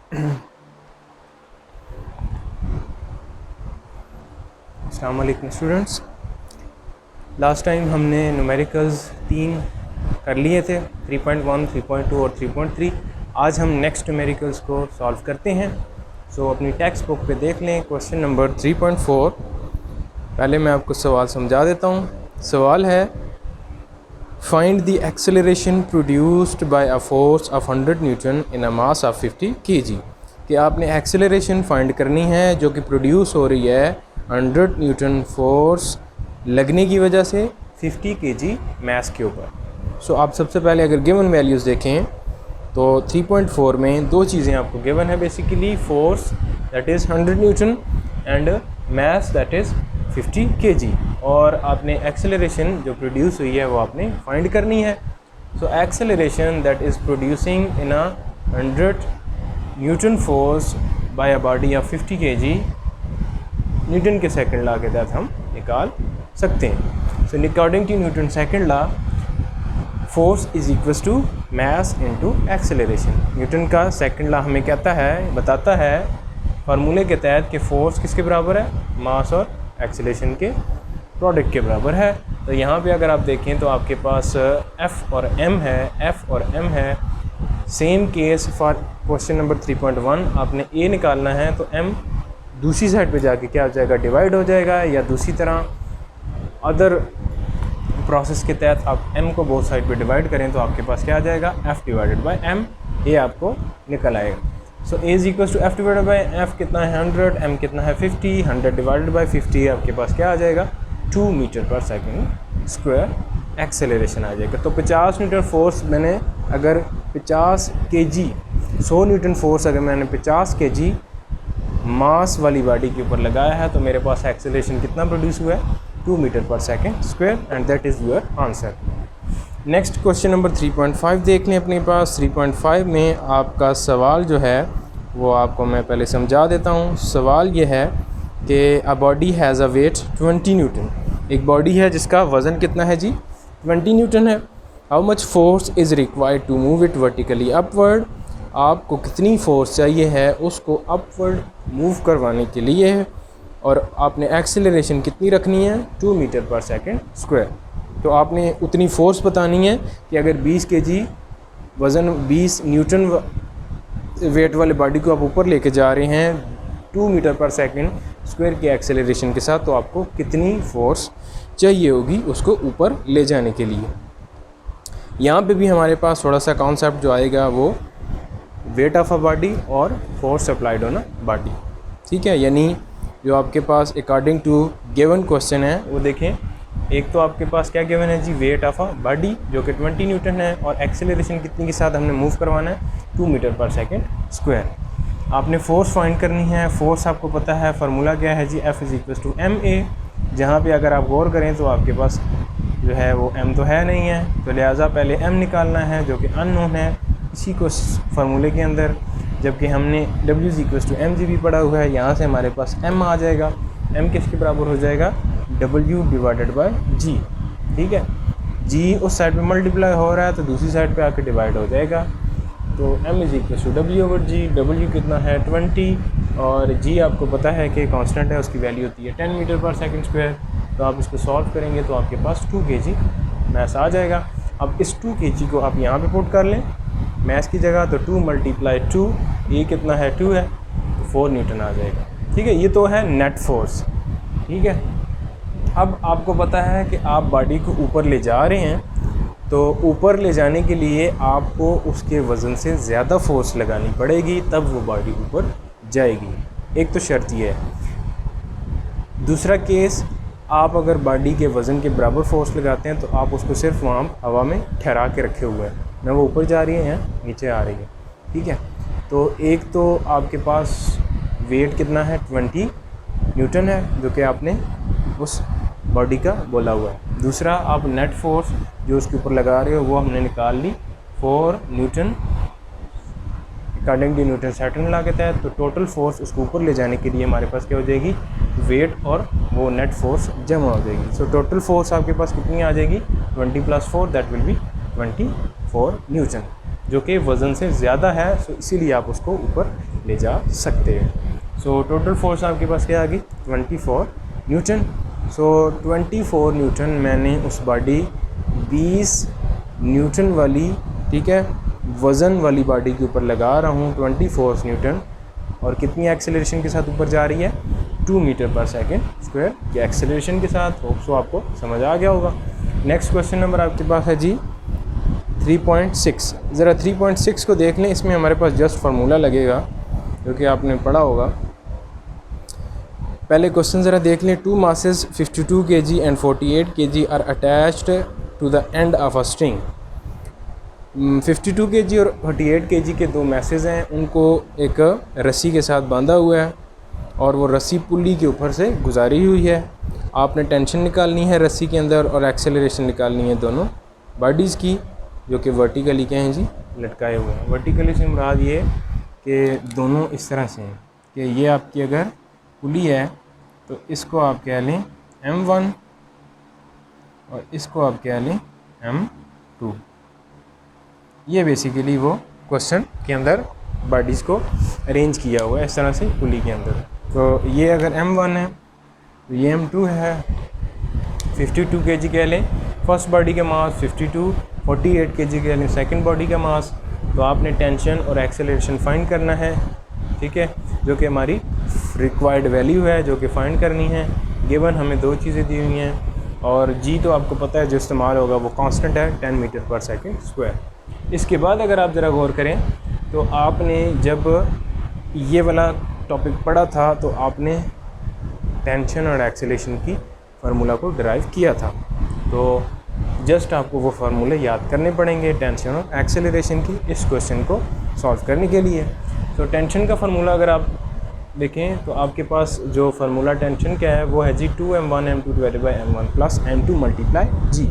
अस्सलाम वालेकुम students. Last time हमने न्यूमेरिकल्स 3 कर लिए थे, 3.1, 3.2 और 3.3। आज हम नेक्स्ट न्यूमेरिकल्स को सॉल्व करते हैं। सो अपनी टेक्स्ट बुक पे देख लें क्वेश्चन नंबर 3.4। पहले मैं आपको सवाल समझा देता हूँ। सवाल है find the acceleration produced by a force of 100 Newton in a mass of 50 kg। कि आपने एक्सेलरेशन फाइंड करनी है जो कि प्रोड्यूस हो रही है 100 न्यूटन फोर्स लगने की वजह से 50 kg मास के ऊपर। सो आप सबसे पहले अगर गिवन वैल्यूज़ देखें तो 3.4 में दो चीज़ें आपको गिवन है basically, force that is 100 Newton and mass that is 50 kg, और आपने एक्सेलरेशन जो प्रोड्यूस हुई है वो आपने फाइंड करनी है। So acceleration that is producing in a 100 newton force by a body of 50 kg Newton के सेकंड लॉ के तहत हम निकाल सकते हैं। So according to Newton second law force is equals to mass into acceleration. Newton का second law हमें कहता है, बताता है फार्मूले के तहत कि फोर्स किसके बराबर है, मास और एक्सेलरेशन के प्रोडक्ट के बराबर है। तो यहाँ पे अगर आप देखें तो आपके पास F और M है, F और M है। Same case for question number 3.1, आपने A निकालना है तो M दूसरी साइड पे जाके क्या हो जाएगा, डिवाइड हो जाएगा, या दूसरी तरह अदर प्रोसेस के तहत आप M को बोथ साइड पे डिवाइड करें तो आपके पास क्या आ जाएगा, F डिवाइडेड बाय M, ये आपको निकल आएगा। So A is equal to F divided by F कितना है 100, M कितना है 50, 100 डिवाइडेड बाय 50 आपके पास क्या आ जाएगा 2 metre per second square acceleration आ जाएगा। तो 50 न्यूटन फोर्स मैंने अगर 50 kg 100 न्यूटन फोर्स अगर मैंने 50 kg मास वाली बॉडी के ऊपर लगाया है तो मेरे पास एक्सेलरेशन कितना प्रोड्यूस हुआ है 2 metre per second square, and that is your answer. Next question number 3.5 देख लें अपने पास। 3.5 में आपका सवाल जो है वो आपको मैं पहले समझा देता हूँ। सवाल ये है कि a body has a weight 20 newton. एक बॉडी है जिसका वज़न कितना है जी, 20 न्यूटन है। How much force is required to move it vertically upward. आपको कितनी फोर्स चाहिए है उसको अपवर्ड मूव करवाने के लिए है, और आपने एक्सेलरेशन कितनी रखनी है 2 मीटर पर सेकेंड स्क्वायर। तो आपने उतनी फोर्स बतानी है कि अगर 20 kg वज़न 20 न्यूटन वेट वाले बॉडी को आप ऊपर लेके जा रहे हैं 2 मीटर पर सेकेंड स्क्वायर की एक्सेलरेशन के साथ, तो आपको कितनी फोर्स चाहिए होगी उसको ऊपर ले जाने के लिए। यहाँ पे भी हमारे पास थोड़ा सा कॉन्सेप्ट जो आएगा वो वेट ऑफ अ बॉडी और force applied on a body, ठीक है। यानी जो आपके पास अकॉर्डिंग टू गिवन क्वेश्चन है वो देखें, एक तो आपके पास क्या गिवन है जी, वेट ऑफ अ बॉडी जो कि 20 न्यूटन है, और एक्सेलरेशन कितनी के साथ हमने मूव करवाना है 2 मीटर पर सेकेंड स्क्वायर। आपने फोर्स फाइंड करनी है। फोर्स आपको पता है फार्मूला क्या है जी, F is equal to MA, जहाँ पे अगर आप गौर करें तो आपके पास जो है वो M तो है नहीं है, तो लिहाजा पहले M निकालना है जो कि अननोन है इसी को फार्मूले के अंदर, जबकि हमने W is equal to MG भी पढ़ा हुआ है। यहाँ से हमारे पास M आ जाएगा। M किसके बराबर हो जाएगा, W डिवाइडेड बाय G, ठीक है। G उस साइड पे मल्टीप्लाई हो रहा है तो दूसरी साइड पे आके डिवाइड हो जाएगा। तो M is equal to W over G। W कितना है 20, और G आपको पता है कि कांस्टेंट है, उसकी वैल्यू होती है 10 मीटर पर सेकंड स्क्वायर। तो आप इसको सॉल्व करेंगे तो आपके पास 2 kg मास आ जाएगा। अब इस 2 kg को आप यहाँ पे पुट कर लें मास की जगह, तो 2 मल्टीप्लाई 2, ये कितना है 2 है, तो 4 न्यूटन आ जाएगा, ठीक है। ये तो है नेट फोर्स, ठीक है। अब आपको पता है कि आप बॉडी को ऊपर ले जा रहे हैं, तो ऊपर ले जाने के लिए आपको उसके वज़न से ज़्यादा फोर्स लगानी पड़ेगी, तब वो बॉडी ऊपर जाएगी। एक तो शर्त ये है। दूसरा केस, आप अगर बॉडी के वज़न के बराबर फोर्स लगाते हैं तो आप उसको सिर्फ वहाँ हवा में ठहरा के रखे हुए हैं, ना वो ऊपर जा रही है या नीचे आ रही है, ठीक है। तो एक तो आपके पास वेट कितना है 20 न्यूटन है जो कि आपने उस बॉडी का बोला हुआ है। दूसरा आप नेट फोर्स जो उसके ऊपर लगा रहे हो वो हमने निकाल ली 4 newton according to Newton second law के तहत। तो टोटल फोर्स उसको ऊपर ले जाने के लिए हमारे पास क्या हो जाएगी, वेट और वो नेट फोर्स जमा हो जाएगी। सो टोटल फोर्स आपके पास कितनी आ जाएगी 20 + 4 दैट विल बी 24 न्यूटन, जो कि वज़न से ज़्यादा है। सो इसीलिए आप उसको ऊपर ले जा सकते हैं। सो टोटल फोर्स आपके पास क्या आ गई 24 न्यूटन। सो 24 न्यूटन मैंने उस बॉडी 20 न्यूटन वाली, ठीक है, वज़न वाली बॉडी के ऊपर लगा रहा हूँ 24 न्यूटन, और कितनी एक्सेलरेशन के साथ ऊपर जा रही है 2 मीटर पर सेकेंड स्क्वायर के एक्सेलरेशन के साथ। होप सो आपको समझ आ गया होगा। नेक्स्ट क्वेश्चन नंबर आपके पास है जी 3.6। ज़रा 3.6 को देख लें, इसमें हमारे पास जस्ट फार्मूला लगेगा जो कि आपने पढ़ा होगा। पहले क्वेश्चन ज़रा देख लें। 2 masses 52 kg and 48 kg are attached to the end of a string. 52 kg और 48 kg के दो मैसेज हैं, उनको एक रस्सी के साथ बांधा हुआ है और वो रस्सी पुली के ऊपर से गुजारी हुई है। आपने टेंशन निकालनी है रस्सी के अंदर और एक्सेलरेशन निकालनी है दोनों बॉडीज़ की, जो कि वर्टिकली क्या हैं जी लटकाए हुए हैं। वर्टिकली से मुराद ये कि दोनों इस तरह से हैं कि ये आपकी अगर पुली है तो इसको आप कह लें M1 और इसको आप कह लें M2। ये बेसिकली वो क्वेश्चन के अंदर बॉडीज़ को अरेंज किया हुआ है इस तरह से पुली के अंदर। तो ये अगर M1 है तो ये M2 है। 52 kg कह लें फर्स्ट बॉडी का मास, 52 48 kg कह लें सेकंड बॉडी का मास। तो आपने टेंशन और एक्सेलरेशन फाइंड करना है, ठीक है, जो कि हमारी रिक्वायर्ड वैल्यू है जो कि फाइंड करनी है। गिवन हमें दो चीज़ें दी हुई हैं और जी तो आपको पता है जो इस्तेमाल होगा वो कांस्टेंट है 10 मीटर पर सेकंड स्क्वायर। इसके बाद अगर आप ज़रा गौर करें तो आपने जब ये वाला टॉपिक पढ़ा था तो आपने टेंशन और एक्सेलरेशन की फार्मूला को डिराइव किया था। तो जस्ट आपको वो फार्मूले याद करने पड़ेंगे टेंशन और एक्सेलरेशन की इस क्वेश्चन को सॉल्व करने के लिए। तो टेंशन का फार्मूला अगर आप देखें तो आपके पास जो फार्मूला टेंशन क्या है वो है जी 2m1 m2 divided by m1 plus m2 multiply g,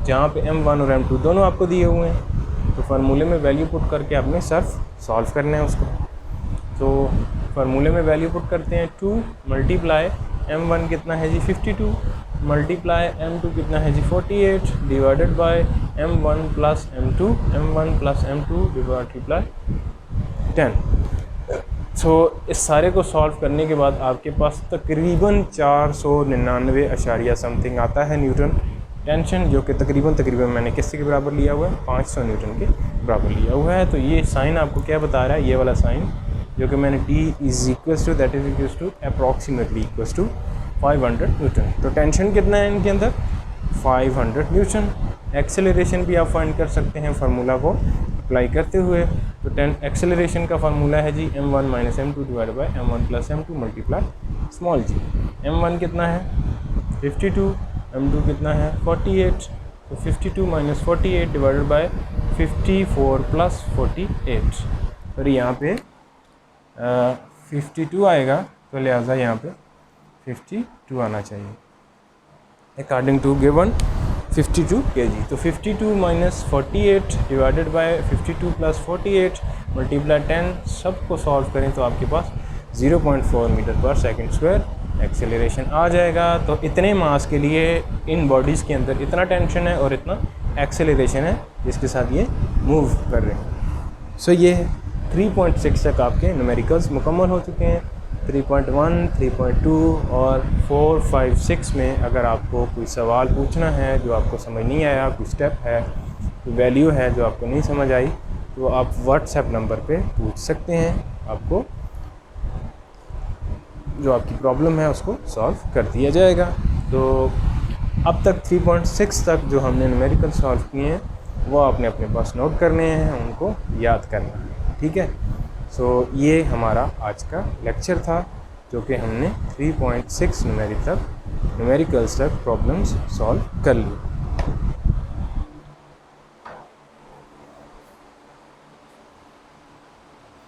जहाँ पे m1 और m2 दोनों आपको दिए हुए हैं। तो फार्मूले में वैल्यू पुट करके आपने सिर्फ सॉल्व करना है उसको। तो फार्मूले में वैल्यू पुट करते हैं 2 मल्टीप्लाई m1 कितना है जी 52 मल्टीप्लाई m2 कितना है जी 48 divided by m1 plus m2 m1 plus m2 multiply 10। सो इस सारे को सॉल्व करने के बाद आपके पास तकरीबन 499 अशारिया समथिंग आता है न्यूटन टेंशन, जो कि तकरीबन मैंने किसके बराबर लिया हुआ है 500 न्यूटन के बराबर लिया हुआ है। तो ये साइन आपको क्या बता रहा है, ये वाला साइन जो कि मैंने t is equals to that is equals to approximately equals to 500 newton. तो टेंशन कितना है इनके अंदर 500 न्यूटन। एक्सेलरेशन भी आप फाइंड कर सकते हैं फार्मूला को अप्लाई करते हुए। तो एक्सेलरेशन का फार्मूला है जी m1 minus m2 divide by m1 plus m2 multiply small g. m1 कितना है 52, m2 कितना है 48, तो 52 minus 48 divided by 54 plus 48। Sorry यहाँ पे 52 आएगा तो लिहाजा यहाँ पे 52 आना चाहिए अकॉर्डिंग टू गिवन 52 kg। तो 52 minus 48 divided by 52 plus 48 multiply 10 सबको सॉल्व करें तो आपके पास 0.4 मीटर पर सेकंड स्क्वायर एक्सेलरेशन आ जाएगा। तो इतने मास के लिए इन बॉडीज़ के अंदर इतना टेंशन है और इतना एक्सेलरेशन है जिसके साथ ये मूव कर रहे हैं। सो ये 3.6 तक आपके न्यूमेरिकल्स मुकम्मल हो चुके हैं। 3.1, 3.2 और 4, 5, 6 में अगर आपको कोई सवाल पूछना है जो आपको समझ नहीं आया, कोई स्टेप है, कोई वैल्यू है जो आपको नहीं समझ आई, तो आप व्हाट्सएप नंबर पे पूछ सकते हैं। आपको जो आपकी प्रॉब्लम है उसको सॉल्व कर दिया जाएगा। तो अब तक 3.6 तक जो हमने न्यूमेरिकल सॉल्व किए हैं वो आपने अपने पास नोट करने हैं, उनको याद करना है, ठीक है। सो ये हमारा आज का लेक्चर था जो कि हमने 3.6 न्यूमेरिकल्स तक प्रॉब्लम्स सॉल्व कर ली।